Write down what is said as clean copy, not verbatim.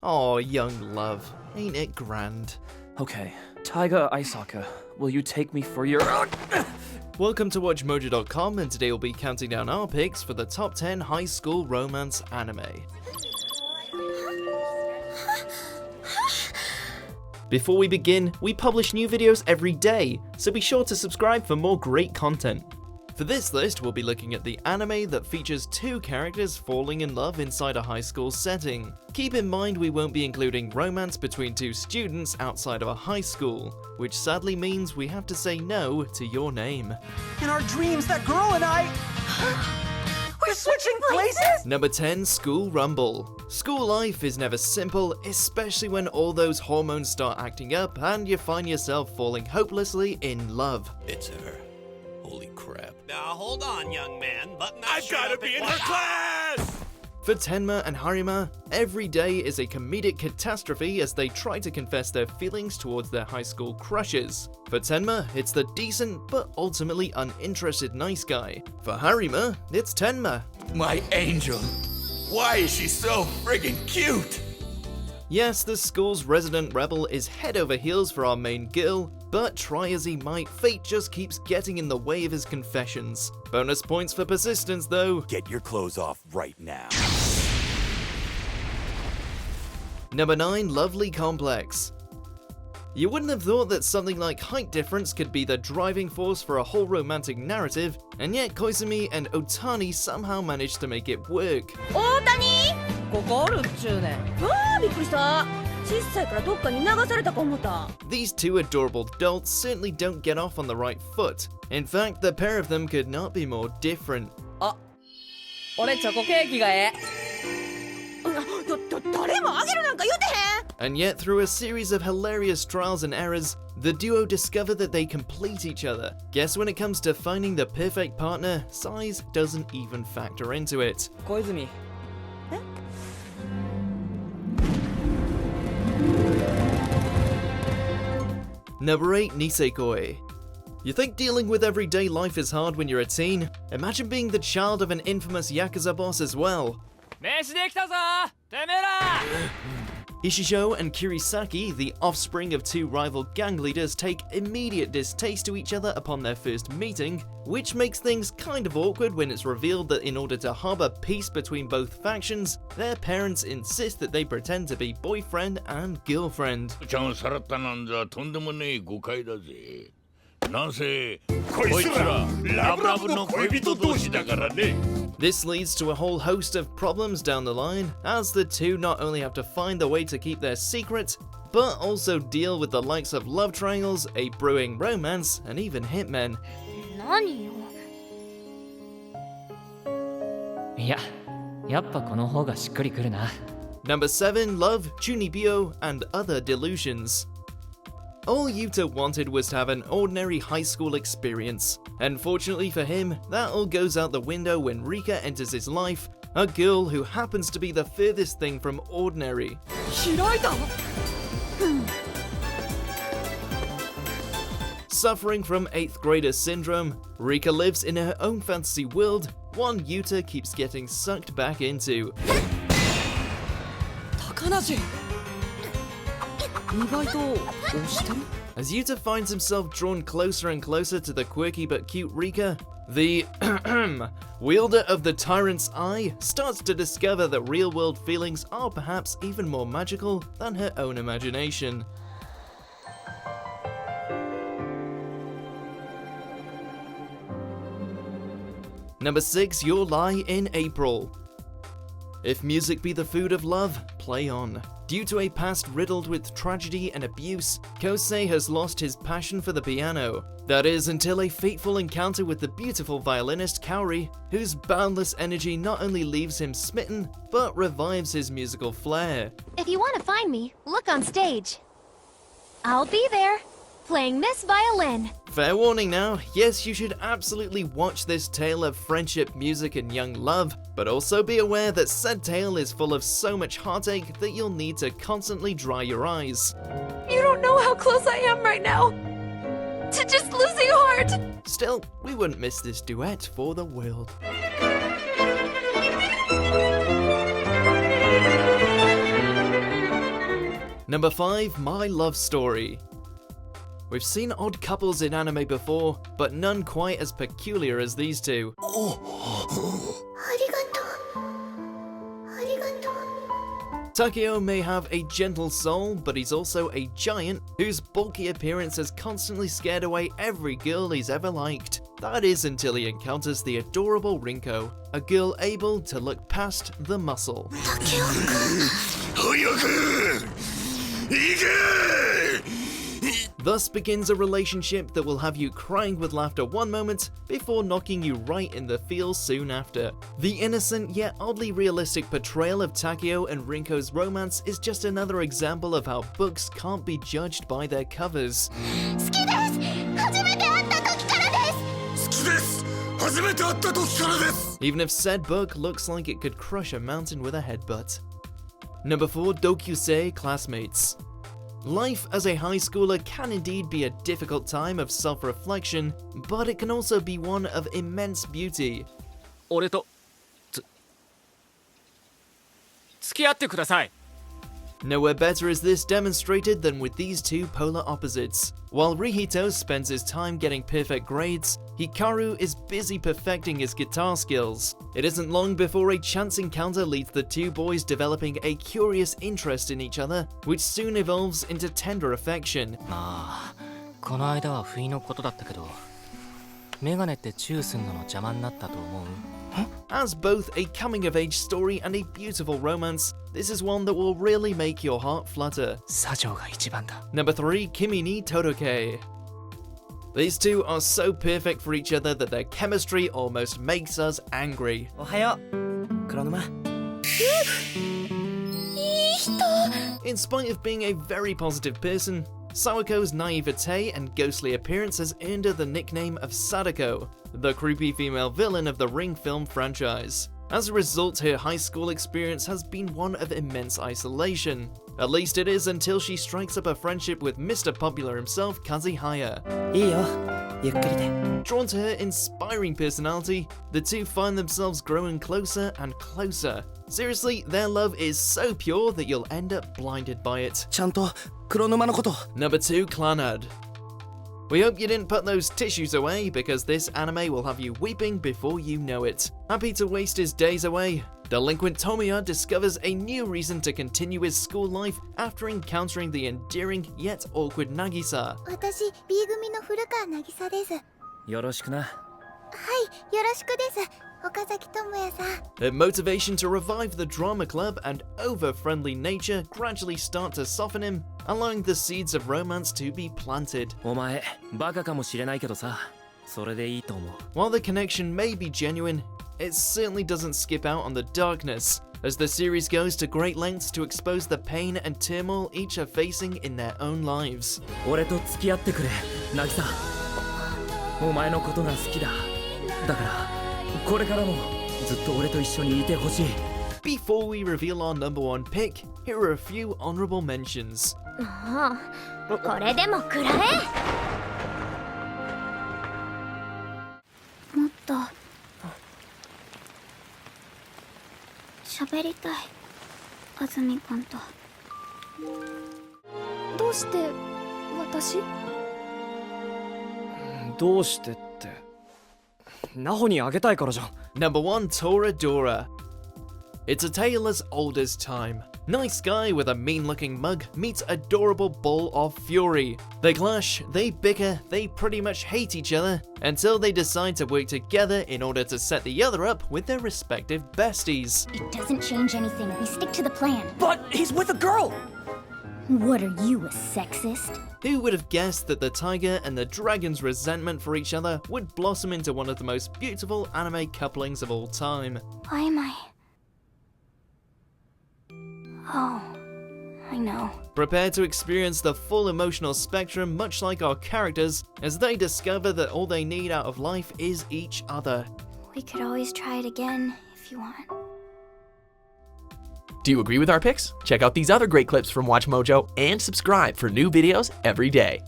Aw, young love, ain't it grand? Okay, Taiga Aisaka, will you take me for your... Welcome to WatchMojo.com, and today we'll be counting down our picks for the top 10 high school romance anime. Before we begin, we publish new videos every day, so be sure to subscribe for more great content. For this list, we'll be looking at the anime that features two characters falling in love inside a high school setting. Keep in mind we won't be including romance between two students outside of a high school, which sadly means we have to say no to Your Name. In our dreams, that girl and I... We're switching places? Number 10, School Rumble. School life is never simple, especially when all those hormones start acting up and you find yourself falling hopelessly in love. It's her. Holy crap. Now hold on, young man. Button that I've shirt gotta up be and- in her class! For Tenma and Harima, every day is a comedic catastrophe as they try to confess their feelings towards their high school crushes. For Tenma, it's the decent but ultimately uninterested nice guy. For Harima, it's Tenma. My angel. Why is she so friggin' cute? Yes, the school's resident rebel is head over heels for our main girl, but try as he might, fate just keeps getting in the way of his confessions. Bonus points for persistence though. Get your clothes off right now. Number 9, Lovely Complex. You wouldn't have thought that something like height difference could be the driving force for a whole romantic narrative, and yet Koizumi and Otani somehow managed to make it work. 大谷ここおるっちゅうねん。わあ、びっくりした。小さいからどっかに流されたか思った。 These two adorable dolts certainly don't get off on the right foot. In fact, the pair of them could not be more different. あ、俺チョコケーキがええ。誰もあげるなんか言うてへん。 And yet, through a series of hilarious trials and errors, the duo discover that they complete each other. Guess when it comes to finding the perfect partner, size doesn't even factor into it. 小泉。え？ Number 8, Nisekoi. You think dealing with everyday life is hard when you're a teen? Imagine being the child of an infamous Yakuza boss as well. 飯できたぞてめえら Ishisho and Kirisaki, the offspring of two rival gang leaders, take immediate distaste to each other upon their first meeting, which makes things kind of awkward when it's revealed that in order to harbor peace between both factions, their parents insist that they pretend to be boyfriend and girlfriend. ちゃんをさらったなんざとんでもねえ誤解だぜ。なんせこいつらラブラブの恋人同士だからね。 This leads to a whole host of problems down the line, as the two not only have to find a way to keep their secret, but also deal with the likes of love triangles, a brewing romance, and even hitmen. 何よ。いや、やっぱこの方がしっくりくるな。Number 7, Love, Chunibyo, and Other Delusions. All Yuta wanted was to have an ordinary high school experience. Unfortunately for him, that all goes out the window when Rika enters his life, a girl who happens to be the furthest thing from ordinary. 開いた。 Suffering from 8th grader syndrome, Rika lives in her own fantasy world, one Yuta keeps getting sucked back into. 高梨。意外と押してる。 As Yuta finds himself drawn closer and closer to the quirky but cute Rika, the wielder of the Tyrant's Eye starts to discover that real-world feelings are perhaps even more magical than her own imagination. Number 6, Your Lie in April. If music be the food of love, play on. Due to a past riddled with tragedy and abuse, Kosei has lost his passion for the piano. That is, until a fateful encounter with the beautiful violinist Kaori, whose boundless energy not only leaves him smitten, but revives his musical flair. If you want to find me, look on stage. I'll be there, playing this violin. Fair warning now, yes, you should absolutely watch this tale of friendship, music, and young love, but also be aware that said tale is full of so much heartache that you'll need to constantly dry your eyes. You don't know how close I am right now to just losing heart. Still, we wouldn't miss this duet for the world. Number 5, My Love Story. We've seen odd couples in anime before, but none quite as peculiar as these two. Takeo may have a gentle soul, but he's also a giant whose bulky appearance has constantly scared away every girl he's ever liked. That is until he encounters the adorable Rinko, a girl able to look past the muscle. Thus begins a relationship that will have you crying with laughter one moment before knocking you right in the feels soon after. The innocent yet oddly realistic portrayal of Takeo and Rinko's romance is just another example of how books can't be judged by their covers. Even if said book looks like it could crush a mountain with a headbutt. Number 4, Dokyusei Classmates. Life as a high schooler can indeed be a difficult time of self-reflection, but it can also be one of immense beauty. 俺と付き合ってください。 Nowhere better is this demonstrated than with these two polar opposites. While Rihito spends his time getting perfect grades, Hikaru is busy perfecting his guitar skills. It isn't long before a chance encounter leads the two boys developing a curious interest in each other, which soon evolves into tender affection. まあこの間は不意のことだったけどメガネってチューすんのの邪魔になったと思う？ As both a coming-of-age story and a beautiful romance, this is one that will really make your heart flutter. サジョが一番だ。 Number 3, Kimi ni Todoke. These two are so perfect for each other that their chemistry almost makes us angry. おはよう黒沼 In spite of being a very positive person, Sawako's naivete and ghostly appearance has earned her the nickname of Sadako, the creepy female villain of the Ring film franchise. As a result, her high school experience has been one of immense isolation. At least it is until she strikes up a friendship with Mr. Popular himself, Kazuhaya. いいよゆっくりで Drawn to her inspiring personality, the two find themselves growing closer and closer. Seriously, their love is so pure that you'll end up blinded by it. ちゃんと黒沼のこと Number 2, Clannad. We hope you didn't put those tissues away, because this anime will have you weeping before you know it. Happy to waste his days away, delinquent Tomoya discovers a new reason to continue his school life after encountering the endearing yet awkward Nagisa. 私 B 組の古川渚です。はい、よろしくな。よろしくです。岡崎智也さん。 Her motivation to revive the drama club and over-friendly nature gradually start to soften him, allowing the seeds of romance to be planted. お前バカかもしれないけどさ、それでいいと思う。 While the connection may be genuine, it certainly doesn't skip out on the darkness, as the series goes to great lengths to expose the pain and turmoil each are facing in their own lives. 俺と付き合ってくれ、渚。お前のことが好きだ。だからこれからもずっと俺と一緒にいてほしい。 Before we reveal our number 1 pick, here are a few honorable mentions. これでも食らえ。もっと喋りたい安住君と。どうして私？どうしてって。ナホにあげたいからじゃん。 Number 1, Toradora. It's a tale as old as time. Nice guy with a mean-looking mug meets adorable bull of fury. They clash, they bicker, they pretty much hate each other until they decide to work together in order to set the other up with their respective besties. It doesn't change anything. We stick to the plan. But he's with a girl What are you, a sexist? Who would have guessed that the tiger and the dragon's resentment for each other would blossom into one of the most beautiful anime couplings of all time? Why am I? Oh, I know. Prepare to experience the full emotional spectrum much like our characters as they discover that all they need out of life is each other. We could always try it again if you want. Do you agree with our picks? Check out these other great clips from WatchMojo and subscribe for new videos every day.